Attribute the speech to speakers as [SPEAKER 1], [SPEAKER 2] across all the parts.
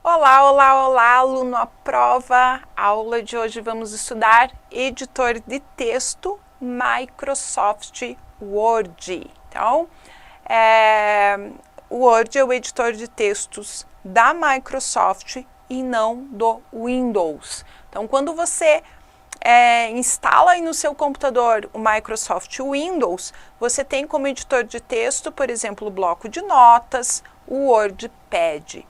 [SPEAKER 1] Olá, olá, olá, aluno à prova. A aula de hoje vamos estudar editor de texto Microsoft Word. Então, o Word é o editor de textos da Microsoft e não do Windows. Então, quando você instala aí no seu computador o Microsoft Windows, você tem como editor de texto, por exemplo, o bloco de notas, o WordPad.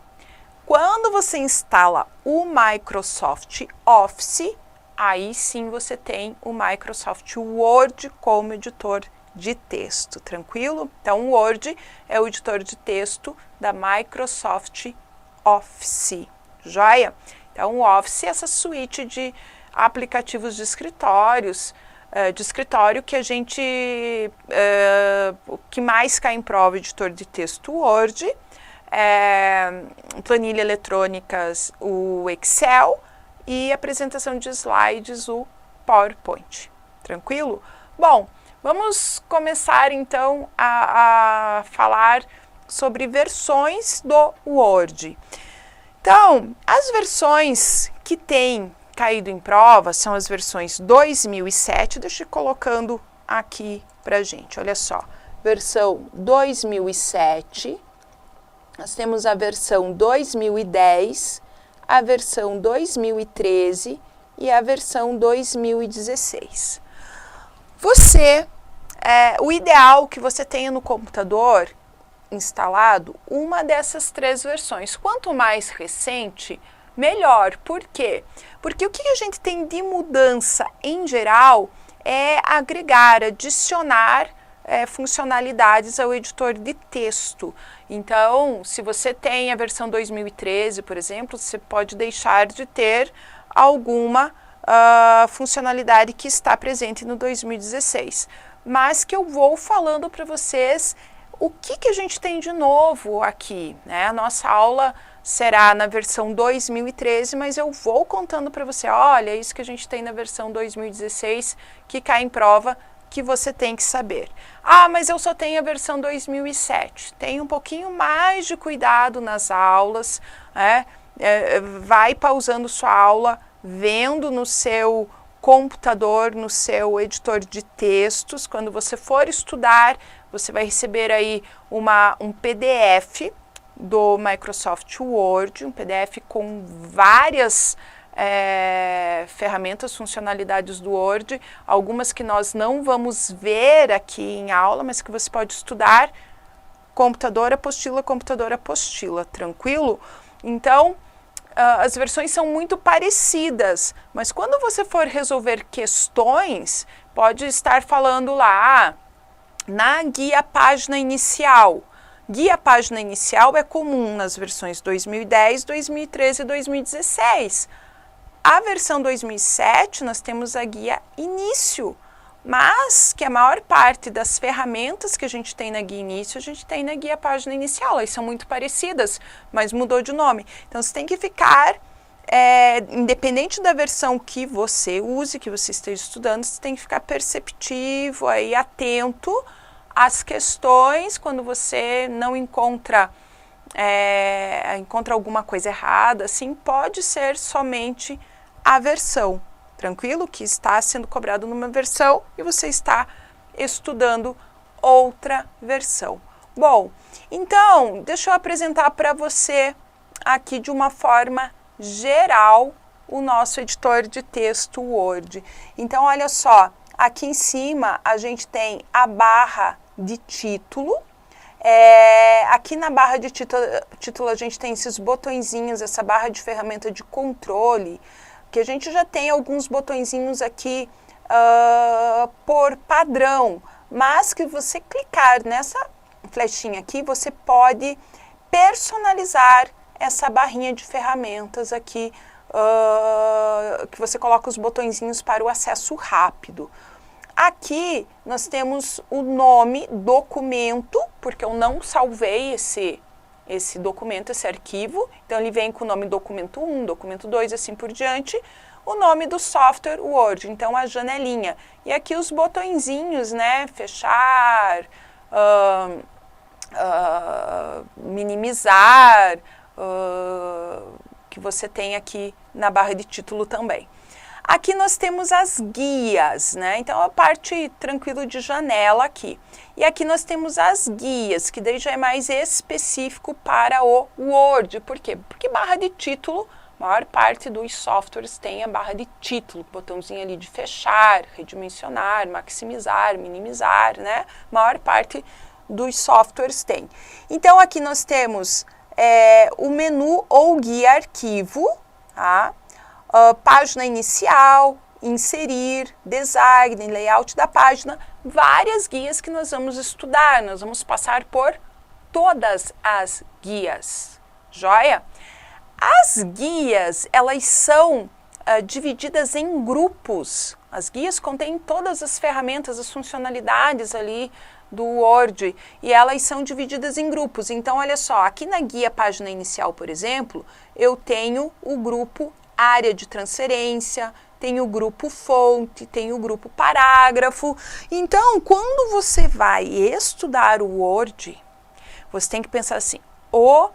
[SPEAKER 1] Quando você instala o Microsoft Office, aí sim você tem o Microsoft Word como editor de texto, tranquilo? Então, o Word é o editor de texto da Microsoft Office, joia? Então, o Office é essa suíte de aplicativos de escritórios, de escritório que a gente, o que mais cai em prova, editor de texto Word, planilha eletrônicas, o Excel e apresentação de slides, o PowerPoint. Tranquilo? Bom, vamos começar então a falar sobre versões do Word. Então, as versões que têm caído em prova são as versões 2007, deixa eu ir colocando aqui pra gente, olha só, versão 2007, nós temos a versão 2010, a versão 2013 e a versão 2016. O ideal que você tenha no computador instalado uma dessas três versões. Quanto mais recente, melhor. Por quê? Porque o que a gente tem de mudança em geral é agregar, adicionar funcionalidades ao editor de texto. Então, se você tem a versão 2013, por exemplo, você pode deixar de ter alguma funcionalidade que está presente no 2016. Mas que eu vou falando para vocês o que a gente tem de novo aqui, né? A nossa aula será na versão 2013, mas eu vou contando para você, olha, isso que a gente tem na versão 2016 que cai em prova, que você tem que saber. Ah, mas eu só tenho a versão 2007. Tenha um pouquinho mais de cuidado nas aulas, né? Vai pausando sua aula, vendo no seu computador, no seu editor de textos. Quando você for estudar, você vai receber aí um PDF do Microsoft Word, um PDF com várias ferramentas, funcionalidades do Word, algumas que nós não vamos ver aqui em aula, mas que você pode estudar computador, apostila, tranquilo? Então, as versões são muito parecidas, mas quando você for resolver questões, pode estar falando lá, na guia página inicial. Guia página inicial é comum nas versões 2010, 2013 e 2016. A versão 2007, nós temos a guia início, mas que a maior parte das ferramentas que a gente tem na guia início, a gente tem na guia página inicial. Elas são muito parecidas, mas mudou de nome. Então, você tem que ficar, independente da versão que você use, que você esteja estudando, você tem que ficar perceptivo, aí, atento às questões, quando você não encontra alguma coisa errada, assim, pode ser somente a versão, tranquilo? Que está sendo cobrado numa versão e você está estudando outra versão. Bom, então, deixa eu apresentar para você aqui de uma forma geral o nosso editor de texto Word. Então, olha só, aqui em cima a gente tem a barra de título. Aqui na barra de título a gente tem esses botõezinhos, essa barra de ferramenta de controle, que a gente já tem alguns botõezinhos aqui por padrão, mas que você clicar nessa flechinha aqui, você pode personalizar essa barrinha de ferramentas aqui, que você coloca os botõezinhos para o acesso rápido. Aqui nós temos o nome documento, porque eu não salvei esse documento, esse arquivo, então ele vem com o nome documento 1, documento 2, assim por diante, o nome do software Word, então a janelinha. E aqui os botõezinhos, né, fechar, minimizar, que você tem aqui na barra de título também. Aqui nós temos as guias, né? Então, a parte tranquilo de janela aqui. E aqui nós temos as guias, que daí já é mais específico para o Word. Por quê? Porque barra de título, a maior parte dos softwares tem a barra de título, botãozinho ali de fechar, redimensionar, maximizar, minimizar, né? A maior parte dos softwares tem. Então, aqui nós temos o menu ou guia arquivo, tá? Página inicial, inserir, design, layout da página, várias guias que nós vamos estudar, nós vamos passar por todas as guias, joia? As guias, elas são divididas em grupos, as guias contêm todas as ferramentas, as funcionalidades ali do Word, e elas são divididas em grupos. Então, olha só, aqui na guia página inicial, por exemplo, eu tenho o grupo área de transferência, tem o grupo fonte, tem o grupo parágrafo. Então, quando você vai estudar o Word, você tem que pensar assim, o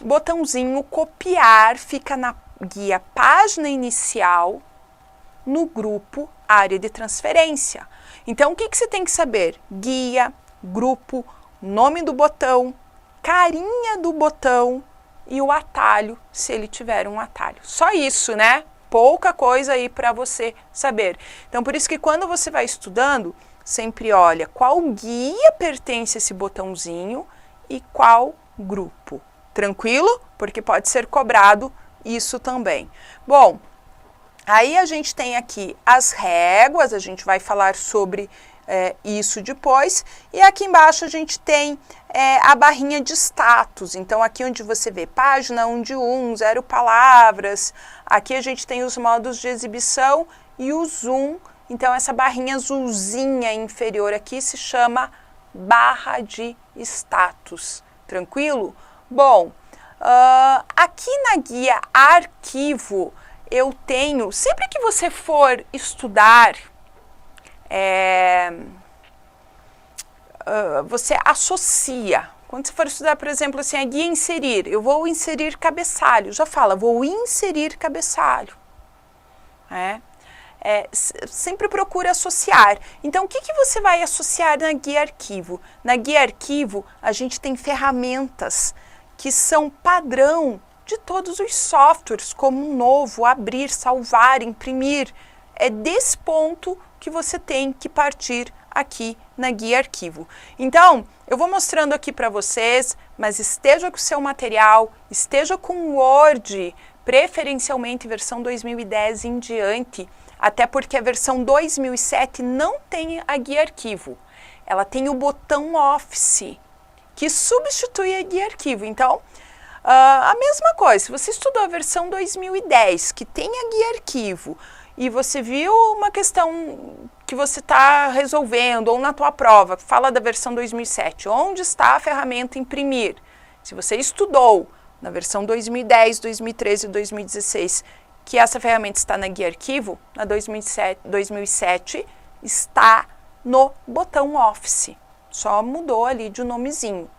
[SPEAKER 1] botãozinho copiar fica na guia página inicial, no grupo área de transferência. Então, o que você tem que saber? Guia, grupo, nome do botão, carinha do botão, e o atalho, se ele tiver um atalho. Só isso, né? Pouca coisa aí para você saber. Então, por isso que quando você vai estudando, sempre olha qual guia pertence a esse botãozinho e qual grupo. Tranquilo? Porque pode ser cobrado isso também. Bom, aí a gente tem aqui as réguas, a gente vai falar sobre isso depois. E aqui embaixo a gente tem a barrinha de status. Então, aqui onde você vê página 1 de 1, 0 palavras. Aqui a gente tem os modos de exibição e o zoom. Então, essa barrinha azulzinha inferior aqui se chama barra de status. Tranquilo? Bom, aqui na guia arquivo, eu tenho, sempre que você for estudar, você associa. Quando você for estudar, por exemplo, assim, a guia inserir, eu vou inserir cabeçalho. Já fala, vou inserir cabeçalho. Sempre procure associar. Então, o que você vai associar na guia arquivo? Na guia arquivo, a gente tem ferramentas que são padrão de todos os softwares, como um novo, abrir, salvar, imprimir. É desse ponto que você tem que partir aqui na guia arquivo. Então, eu vou mostrando aqui para vocês, mas esteja com o seu material, esteja com o Word, preferencialmente versão 2010 em diante, até porque a versão 2007 não tem a guia arquivo. Ela tem o botão Office, que substitui a guia arquivo. Então, a mesma coisa, se você estudou a versão 2010, que tem a guia arquivo, e você viu uma questão que você está resolvendo, ou na tua prova, fala da versão 2007, onde está a ferramenta imprimir? Se você estudou na versão 2010, 2013 e 2016, que essa ferramenta está na guia arquivo, na 2007 está no botão Office. Só mudou ali de um nomezinho.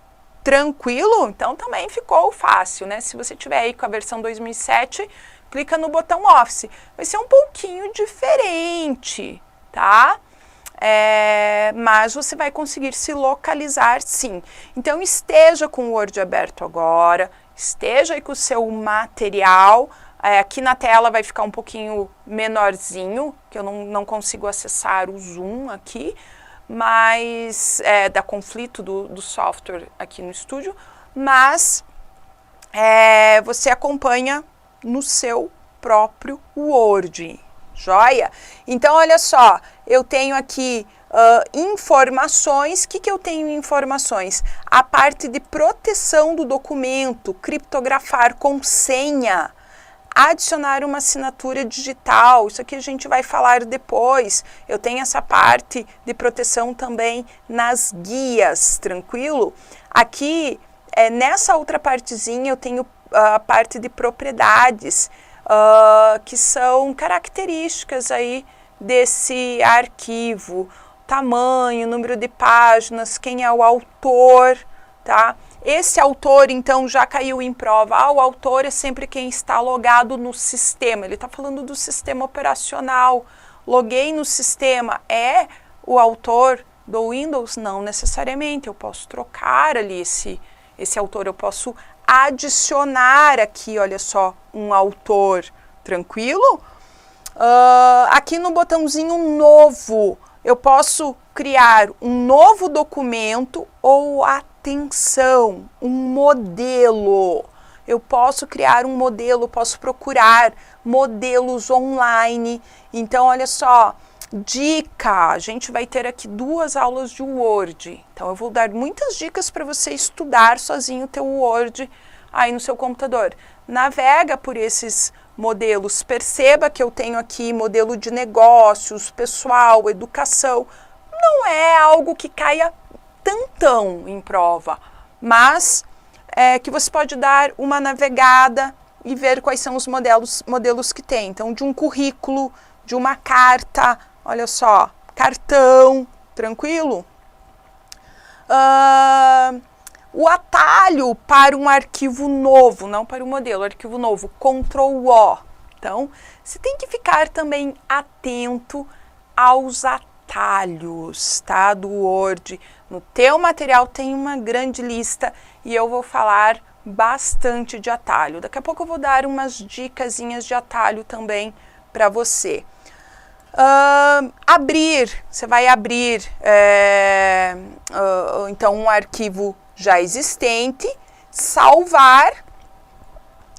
[SPEAKER 1] Tranquilo? Então também ficou fácil, né? Se você tiver aí com a versão 2007, clica no botão Office. Vai ser um pouquinho diferente, tá? Mas você vai conseguir se localizar sim. Então esteja com o Word aberto agora, esteja aí com o seu material. Aqui na tela vai ficar um pouquinho menorzinho, que eu não consigo acessar o zoom aqui, mas dá conflito do software aqui no estúdio, mas você acompanha no seu próprio Word, joia? Então, olha só, eu tenho aqui informações. O que eu tenho em informações? A parte de proteção do documento, criptografar com senha, adicionar uma assinatura digital, isso aqui a gente vai falar depois. Eu tenho essa parte de proteção também nas guias, tranquilo? Aqui, nessa outra partezinha, eu tenho a parte de propriedades, que são características aí desse arquivo, tamanho, número de páginas, quem é o autor, tá? esse autor, então, já caiu em prova. O autor é sempre quem está logado no sistema. Ele está falando do sistema operacional. Loguei no sistema. É o autor do Windows? Não necessariamente. Eu posso trocar ali esse autor. Eu posso adicionar aqui, olha só, um autor. Tranquilo? Aqui no botãozinho novo, eu posso criar um novo documento ou atenção, um modelo. Eu posso criar um modelo, posso procurar modelos online. Então, olha só, dica, a gente vai ter aqui 2 aulas de Word. Então, eu vou dar muitas dicas para você estudar sozinho o teu Word aí no seu computador. Navega por esses modelos, perceba que eu tenho aqui modelo de negócios, pessoal, educação. Não é algo que caia tantão em prova, mas que você pode dar uma navegada e ver quais são os modelos que tem. Então, de um currículo, de uma carta, olha só, cartão, tranquilo? O atalho para um arquivo novo, não para o modelo, arquivo novo, Ctrl+O. Então, você tem que ficar também atento aos atalhos, tá, do Word. No teu material tem uma grande lista e eu vou falar bastante de atalho. Daqui a pouco eu vou dar umas dicasinhas de atalho também para você. Abrir, você vai abrir então um arquivo já existente, salvar,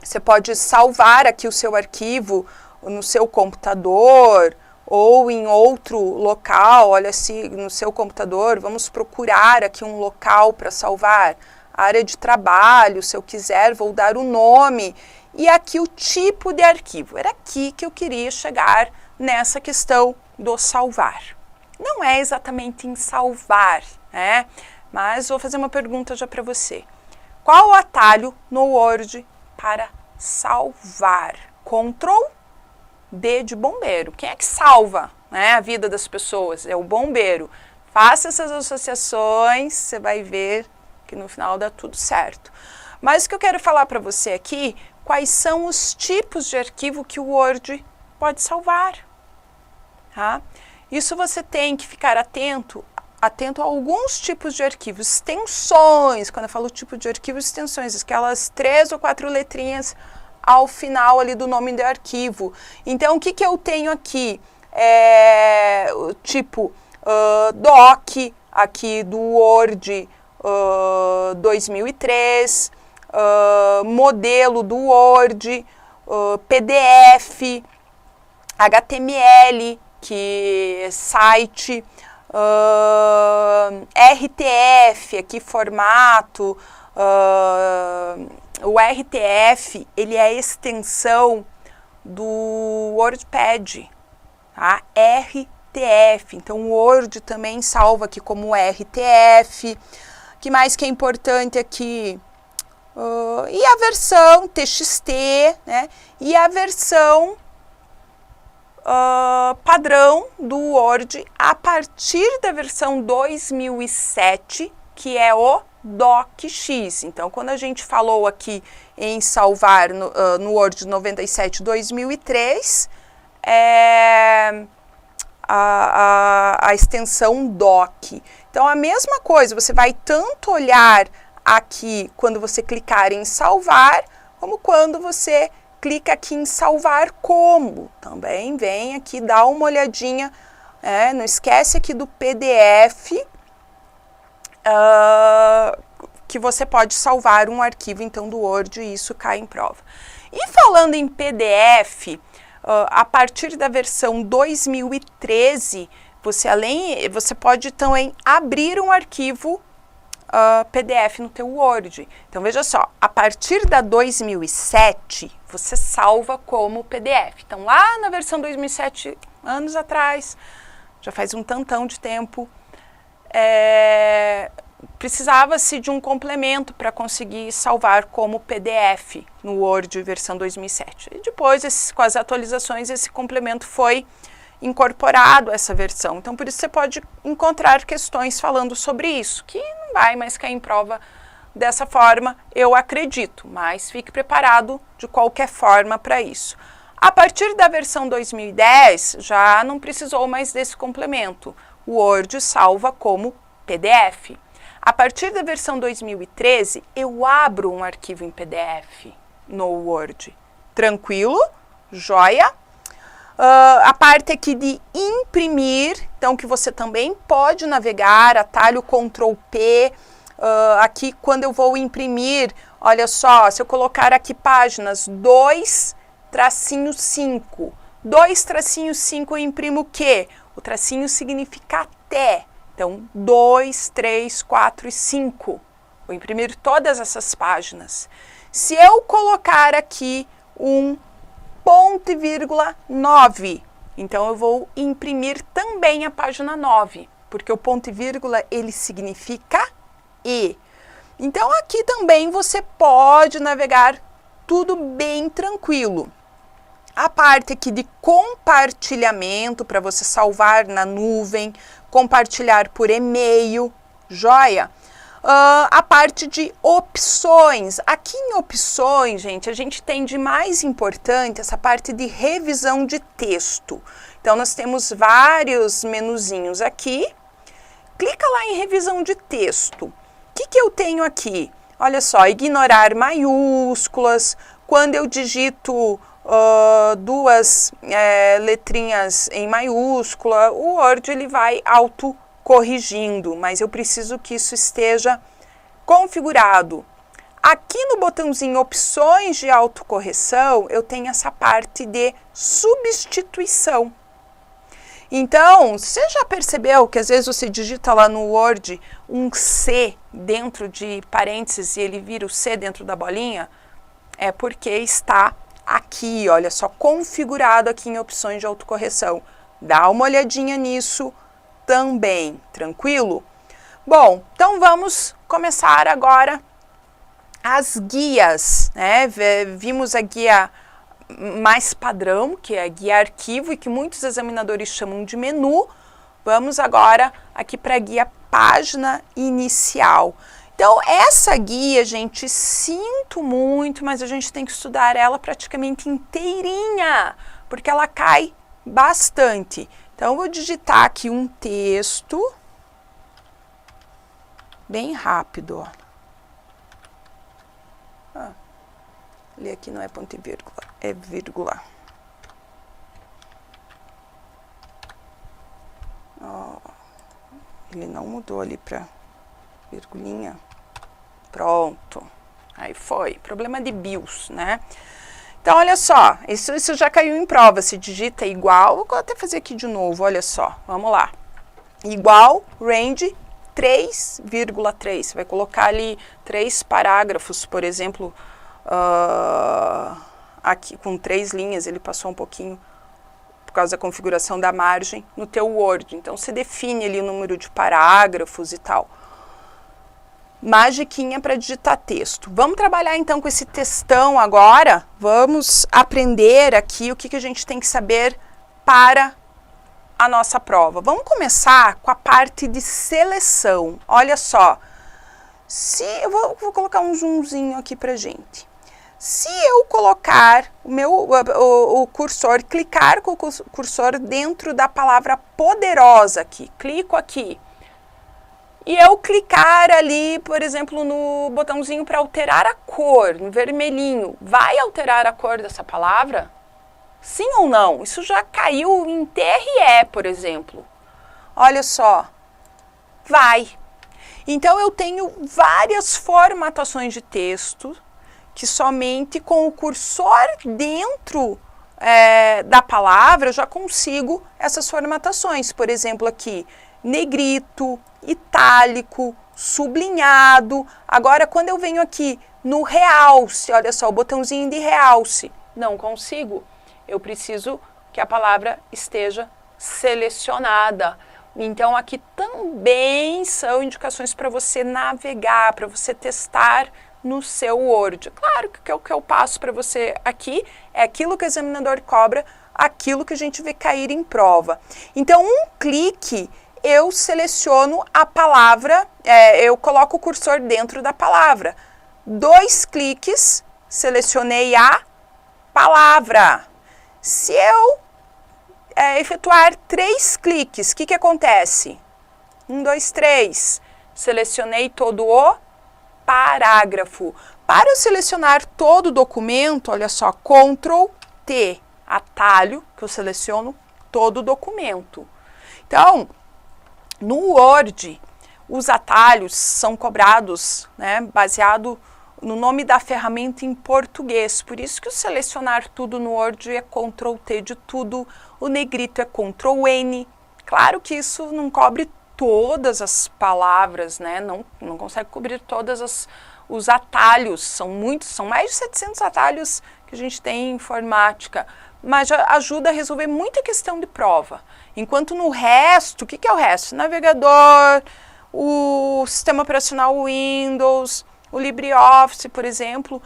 [SPEAKER 1] você pode salvar aqui o seu arquivo no seu computador ou em outro local, olha se no seu computador, vamos procurar aqui um local para salvar, área de trabalho, se eu quiser vou dar o nome e aqui o tipo de arquivo, era aqui que eu queria chegar nessa questão do salvar. Não é exatamente em salvar, né? Mas vou fazer uma pergunta já para você. Qual o atalho no Word para salvar? Ctrl D de bombeiro. Quem é que salva, né, a vida das pessoas? É o bombeiro. Faça essas associações, você vai ver que no final dá tudo certo. Mas o que eu quero falar para você aqui, quais são os tipos de arquivo que o Word pode salvar? Tá? Isso você tem que ficar atento a alguns tipos de arquivos, extensões, quando eu falo tipo de arquivo, extensões, aquelas 3 ou 4 letrinhas ao final ali do nome do arquivo. Então, o que eu tenho aqui? Tipo doc, aqui do Word 2003, modelo do Word, PDF, HTML, que é site, RTF, aqui formato, o RTF, ele é a extensão do WordPad, tá? RTF, então o Word também salva aqui como RTF, que mais que é importante aqui? E a versão TXT, né? E a versão padrão do Word a partir da versão 2007, que é o DocX. Então, quando a gente falou aqui em salvar no Word 97 2003, a extensão doc. Então, a mesma coisa, você vai tanto olhar aqui quando você clicar em salvar, como quando você clica aqui em salvar como. Também vem aqui, dá uma olhadinha, não esquece aqui do PDF, que você pode salvar um arquivo então do Word e isso cai em prova. E falando em PDF, a partir da versão 2013, você pode também abrir um arquivo PDF no teu Word. Então, veja só, a partir da 2007, você salva como PDF. Então, lá na versão 2007, anos atrás, já faz um tantão de tempo, precisava-se de um complemento para conseguir salvar como PDF no Word versão 2007. E depois, com as atualizações, esse complemento foi incorporado a essa versão. Então, por isso você pode encontrar questões falando sobre isso, que não vai mais cair em prova dessa forma, eu acredito, mas fique preparado de qualquer forma para isso. A partir da versão 2010, já não precisou mais desse complemento. O Word salva como PDF. A partir da versão 2013, eu abro um arquivo em PDF no Word. Tranquilo? Joia? A parte aqui de imprimir, então que você também pode navegar, atalho Ctrl P. Aqui quando eu vou imprimir, olha só, se eu colocar aqui páginas 2-5, 2-5 eu imprimo o quê? O tracinho significa até. Então, 2, 3, 4 e 5. Vou imprimir todas essas páginas. Se eu colocar aqui um ponto e vírgula 9, então eu vou imprimir também a página 9, porque o ponto e vírgula ele significa e. Então, aqui também você pode navegar tudo bem tranquilo. A parte aqui de compartilhamento, para você salvar na nuvem, compartilhar por e-mail, joia? A parte de opções. Aqui em opções, gente, a gente tem de mais importante essa parte de revisão de texto. Então, nós temos vários menuzinhos aqui. Clica lá em revisão de texto. O que eu tenho aqui? Olha só, ignorar maiúsculas. Quando eu digito duas letrinhas em maiúscula, o Word ele vai autocorrigindo, mas eu preciso que isso esteja configurado. Aqui no botãozinho opções de autocorreção, eu tenho essa parte de substituição. Então, você já percebeu que às vezes você digita lá no Word um C dentro de parênteses e ele vira o C dentro da bolinha? É porque está aqui, olha só, configurado aqui em opções de autocorreção. Dá uma olhadinha nisso também, tranquilo? Bom, então vamos começar agora as guias, né? Vimos a guia mais padrão, que é a guia arquivo e que muitos examinadores chamam de menu. Vamos agora aqui para a guia página inicial. Então, essa guia, gente, sinto muito, mas a gente tem que estudar ela praticamente inteirinha, porque ela cai bastante. Então, eu vou digitar aqui um texto bem rápido, ó. Ali aqui não é ponto e vírgula, é vírgula. Ó, ele não mudou ali para virgulinha. Pronto. Aí foi. Problema de BIOS, né? Então, olha só. Isso já caiu em prova. Se digita igual, vou até fazer aqui de novo, olha só. Vamos lá. Igual, range 3,3. Você vai colocar ali 3 parágrafos, por exemplo, aqui com 3 linhas, ele passou um pouquinho por causa da configuração da margem no teu Word. Então, você define ali o número de parágrafos e tal. Magiquinha para digitar texto. Vamos trabalhar então com esse textão agora. Vamos aprender aqui o que a gente tem que saber para a nossa prova. Vamos começar com a parte de seleção. Olha só. Eu vou colocar um zoomzinho aqui pra gente. Se eu colocar o cursor, clicar com o cursor dentro da palavra poderosa aqui, clico aqui, e eu clicar ali, por exemplo, no botãozinho para alterar a cor, no vermelhinho, vai alterar a cor dessa palavra? Sim ou não? Isso já caiu em TRE, por exemplo. Olha só, vai. Então, eu tenho várias formatações de texto que somente com o cursor dentro da palavra eu já consigo essas formatações. Por exemplo, aqui, negrito, itálico, sublinhado. Agora, quando eu venho aqui no realce, olha só, o botãozinho de realce, não consigo. Eu preciso que a palavra esteja selecionada. Então, aqui também são indicações para você navegar, para você testar no seu Word. Claro que o que eu passo para você aqui é aquilo que o examinador cobra, aquilo que a gente vê cair em prova. Então, um clique, eu seleciono a palavra, eu coloco o cursor dentro da palavra. 2 cliques, selecionei a palavra. Se eu efetuar 3 cliques, o que acontece? 1, 2, 3. Selecionei todo o parágrafo. Para eu selecionar todo o documento, olha só, Ctrl T, atalho, que eu seleciono todo o documento. Então, no Word, os atalhos são cobrados, né, baseado no nome da ferramenta em português. Por isso que o selecionar tudo no Word é Ctrl T de tudo, o negrito é Ctrl N. Claro que isso não cobre todas as palavras, né? Não consegue cobrir todas os atalhos, são mais de 700 atalhos que a gente tem em informática, mas ajuda a resolver muita questão de prova. Enquanto no resto, o que é o resto? Navegador, o sistema operacional Windows, o LibreOffice, por exemplo,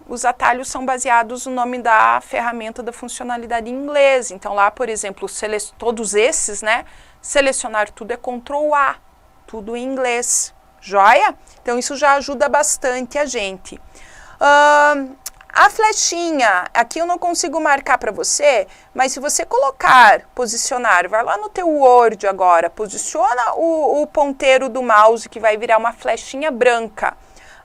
[SPEAKER 1] os atalhos são baseados no nome da ferramenta da funcionalidade em inglês. Então lá, por exemplo, todos esses, né, selecionar tudo é Ctrl A, tudo em inglês. Joia? Então isso já ajuda bastante a gente. A flechinha, aqui eu não consigo marcar para você, mas se você colocar, posicionar, vai lá no teu Word agora, posiciona o ponteiro do mouse que vai virar uma flechinha branca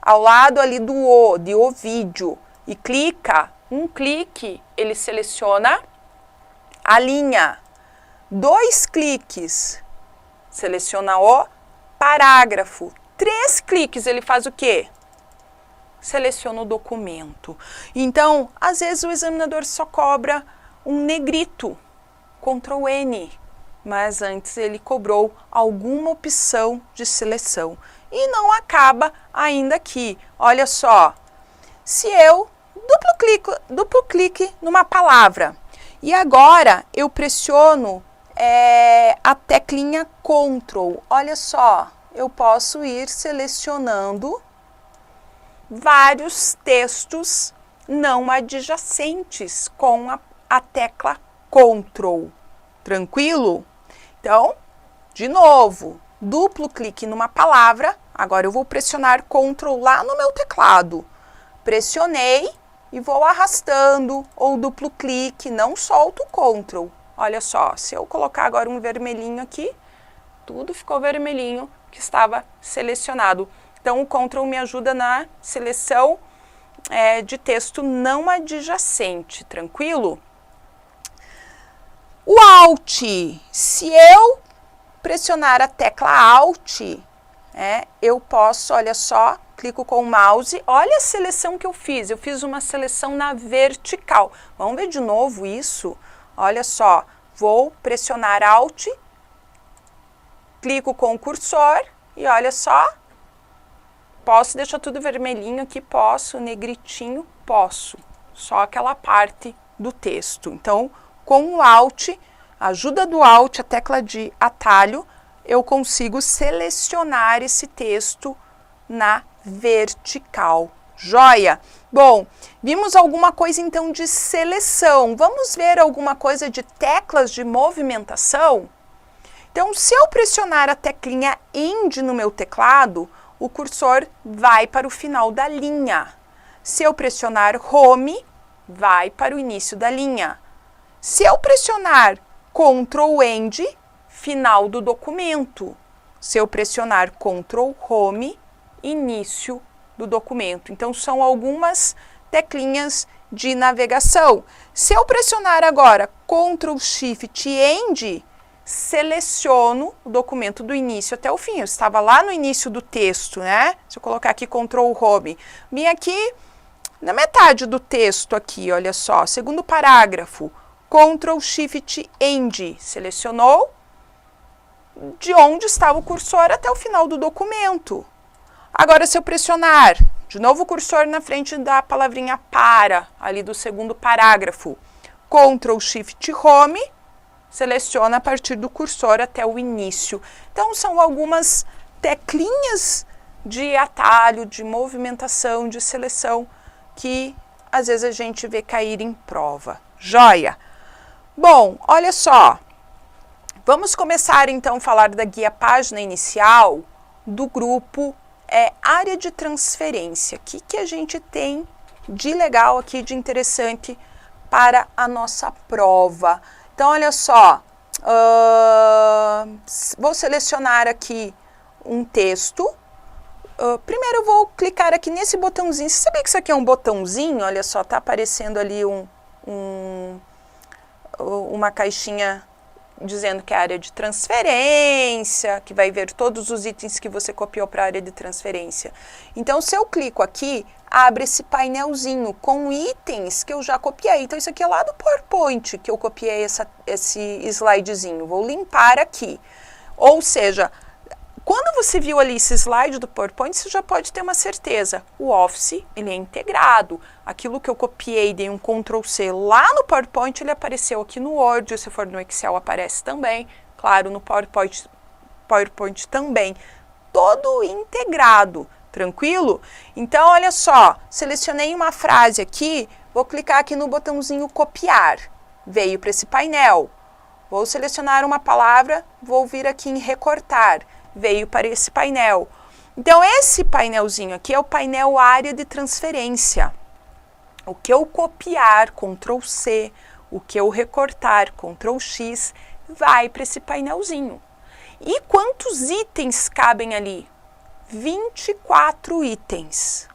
[SPEAKER 1] ao lado ali do O, de O vídeo, e clica, um clique, ele seleciona a linha. 2 cliques, seleciona o parágrafo. 3 cliques, ele faz o quê? Seleciona o documento. Então, às vezes o examinador só cobra um negrito, Ctrl N, mas antes ele cobrou alguma opção de seleção. E não acaba ainda aqui. Olha só, se eu duplo clique numa palavra e agora eu pressiono a teclinha Ctrl, olha só, eu posso ir selecionando vários textos não adjacentes com a tecla Ctrl. Tranquilo? Então, de novo, duplo clique numa palavra, agora eu vou pressionar Ctrl lá no meu teclado. Pressionei e vou arrastando, ou duplo clique, não solto o Ctrl. Olha só, se eu colocar agora um vermelhinho aqui, tudo ficou vermelhinho que estava selecionado. Então, o Ctrl me ajuda na seleção de texto não adjacente, tranquilo? O Alt, se eu pressionar a tecla Alt, eu posso, olha só, clico com o mouse, olha a seleção que eu fiz uma seleção na vertical. Vamos ver de novo isso? Olha só, vou pressionar Alt, clico com o cursor e olha só, posso deixar tudo vermelhinho aqui, posso, negritinho, posso, só aquela parte do texto. Então, com o Alt, a ajuda do Alt, a tecla de atalho, eu consigo selecionar esse texto na vertical. Joia? Bom, vimos alguma coisa então de seleção. Vamos ver alguma coisa de teclas de movimentação? Então, se eu pressionar a teclinha End no meu teclado, o cursor vai para o final da linha. Se eu pressionar Home, vai para o início da linha. Se eu pressionar Ctrl End, final do documento. Se eu pressionar Ctrl Home, início do documento. Então, são algumas teclinhas de navegação. Se eu pressionar agora Ctrl Shift End, seleciono o documento do início até o fim. Eu estava lá no início do texto, né? Se eu colocar aqui Ctrl Home, vim aqui na metade do texto aqui, olha só, segundo parágrafo, Ctrl Shift End, selecionou de onde estava o cursor até o final do documento. Agora, se eu pressionar, de novo o cursor na frente da palavrinha para, ali do segundo parágrafo, Ctrl Shift Home, seleciona a partir do cursor até o início. Então, são algumas teclinhas de atalho, de movimentação, de seleção, que às vezes a gente vê cair em prova. Joia! Bom, olha só, Vamos começar então a falar da guia página inicial do grupo área de transferência. O que a gente tem de legal aqui, de interessante para a nossa prova? Então, olha só, vou selecionar aqui um texto. Primeiro eu vou clicar aqui nesse botãozinho. Você sabia que isso aqui é um botãozinho? Olha só, tá aparecendo ali uma caixinha dizendo que é a área de transferência, que vai ver todos os itens que você copiou para a área de transferência. Então, se eu clico aqui, abre esse painelzinho com itens que eu já copiei. Então, isso aqui é lá do PowerPoint que eu copiei esse slidezinho. Vou limpar aqui. Ou seja, quando você viu ali esse slide do PowerPoint, você já pode ter uma certeza. O Office, ele é integrado. Aquilo que eu copiei, dei um Ctrl+C lá no PowerPoint, ele apareceu aqui no Word. Se for no Excel, aparece também. Claro, no PowerPoint também. Todo integrado. Tranquilo? Então, olha só. Selecionei uma frase aqui. Vou clicar aqui no botãozinho copiar. Veio para esse painel. Vou selecionar uma palavra. Vou vir aqui em recortar. Veio para esse painel. Então, esse painelzinho aqui é o painel área de transferência. O que eu copiar, Ctrl+C, o que eu recortar, Ctrl+X, vai para esse painelzinho. E quantos itens cabem ali? 24 itens.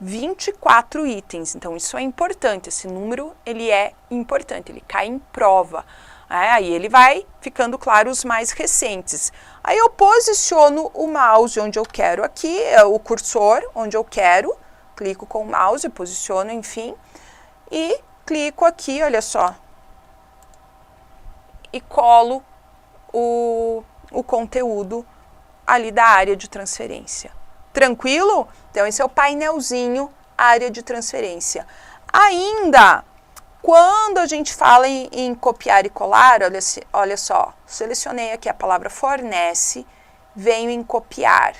[SPEAKER 1] 24 itens. Então, isso é importante. Esse número, ele é importante. Ele cai em prova. Aí ele vai ficando claro os mais recentes. Aí eu posiciono o mouse onde eu quero aqui, o cursor onde eu quero, clico com o mouse, posiciono, enfim, e clico aqui, olha só, e colo o conteúdo ali da área de transferência. Tranquilo? Então, esse é o painelzinho área de transferência. Ainda, quando a gente fala em copiar e colar, olha só, selecionei aqui a palavra fornece, venho em copiar.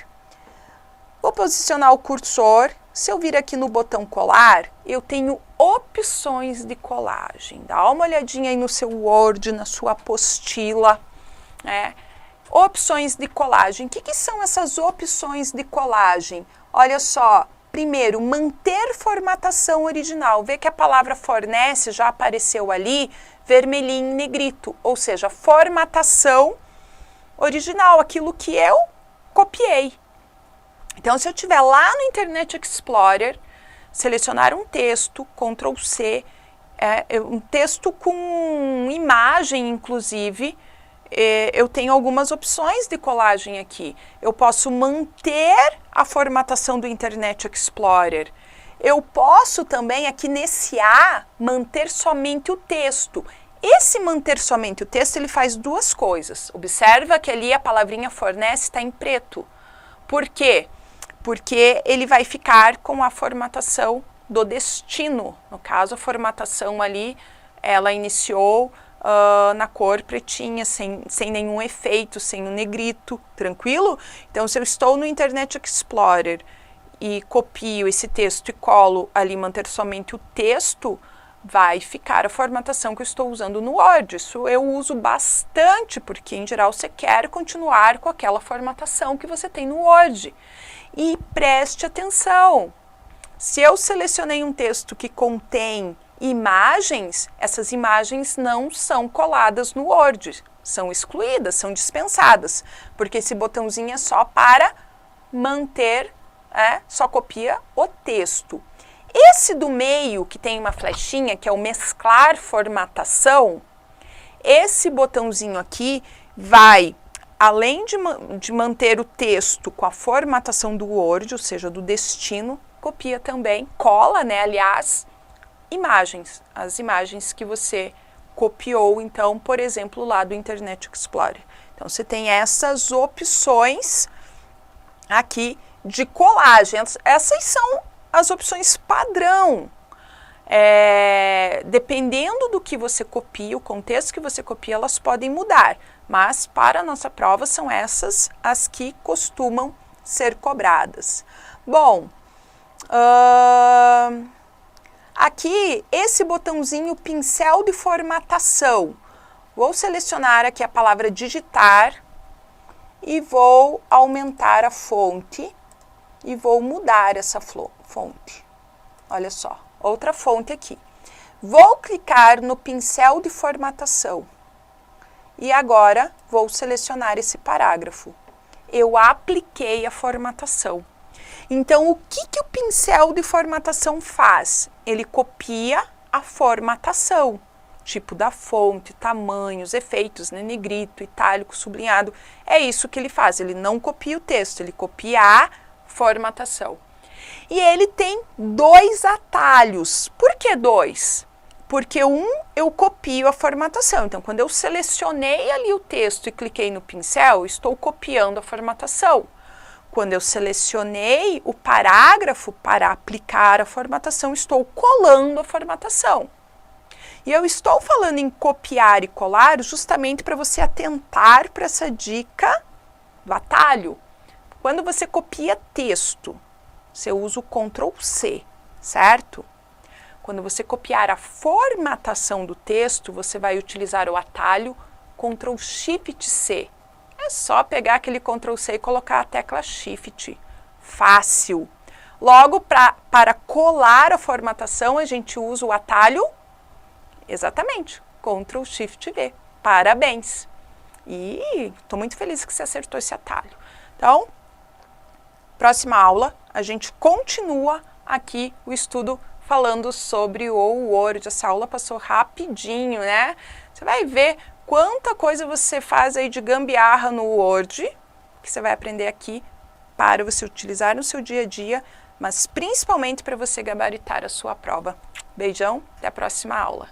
[SPEAKER 1] Vou posicionar o cursor. Se eu vir aqui no botão colar, eu tenho opções de colagem. Dá uma olhadinha aí no seu Word, na sua apostila. Opções de colagem. O que são essas opções de colagem? Olha só. Primeiro, manter formatação original. Vê que a palavra fornece já apareceu ali, vermelhinho em negrito. Ou seja, formatação original, aquilo que eu copiei. Então, se eu estiver lá no Internet Explorer, selecionar um texto, Ctrl+C, um texto com imagem, inclusive, eu tenho algumas opções de colagem aqui. Eu posso manter a formatação do Internet Explorer. Eu posso também, aqui nesse A, manter somente o texto. Esse manter somente o texto, ele faz duas coisas. Observa que ali a palavrinha fornece está em preto. Por quê? Porque ele vai ficar com a formatação do destino. No caso, a formatação ali, ela iniciou na cor pretinha, sem nenhum efeito, sem o negrito, tranquilo? Então, se eu estou no Internet Explorer e copio esse texto e colo ali, manter somente o texto, vai ficar a formatação que eu estou usando no Word. Isso eu uso bastante, porque em geral você quer continuar com aquela formatação que você tem no Word. E preste atenção, se eu selecionei um texto que contém imagens, essas imagens não são coladas no Word, são excluídas, são dispensadas, porque esse botãozinho é só para manter, só copia o texto. Esse do meio, que tem uma flechinha, que é o mesclar formatação, esse botãozinho aqui vai, além de manter o texto com a formatação do Word, ou seja, do destino, copia também, cola, aliás, imagens, as imagens que você copiou, então, por exemplo, lá do Internet Explorer. Então, você tem essas opções aqui de colagem. Essas são as opções padrão. Dependendo do que você copia, o contexto que você copia, elas podem mudar. Mas, para a nossa prova, são essas as que costumam ser cobradas. Bom, aqui, esse botãozinho pincel de formatação. Vou selecionar aqui a palavra digitar e vou aumentar a fonte e vou mudar essa fonte. Olha só, outra fonte aqui. Vou clicar no pincel de formatação e agora vou selecionar esse parágrafo. Eu apliquei a formatação. Então, o que o pincel de formatação faz? Ele copia a formatação, tipo da fonte, tamanhos, efeitos, né, negrito, itálico, sublinhado. É isso que ele faz, ele não copia o texto, ele copia a formatação. E ele tem 2 atalhos. Por que 2? Porque eu copio a formatação. Então, quando eu selecionei ali o texto e cliquei no pincel, estou copiando a formatação. Quando eu selecionei o parágrafo para aplicar a formatação, estou colando a formatação. E eu estou falando em copiar e colar justamente para você atentar para essa dica do atalho. Quando você copia texto, você usa o Ctrl+C, certo? Quando você copiar a formatação do texto, você vai utilizar o atalho Ctrl+Shift+C. É só pegar aquele Ctrl+C e colocar a tecla Shift. Fácil. Logo, para colar a formatação, a gente usa o atalho, exatamente, Ctrl+Shift+V. Parabéns! E estou muito feliz que você acertou esse atalho. Então, próxima aula, a gente continua aqui o estudo falando sobre o Word. Essa aula passou rapidinho, né? Você vai ver quanta coisa você faz aí de gambiarra no Word, que você vai aprender aqui para você utilizar no seu dia a dia, mas principalmente para você gabaritar a sua prova. Beijão, até a próxima aula.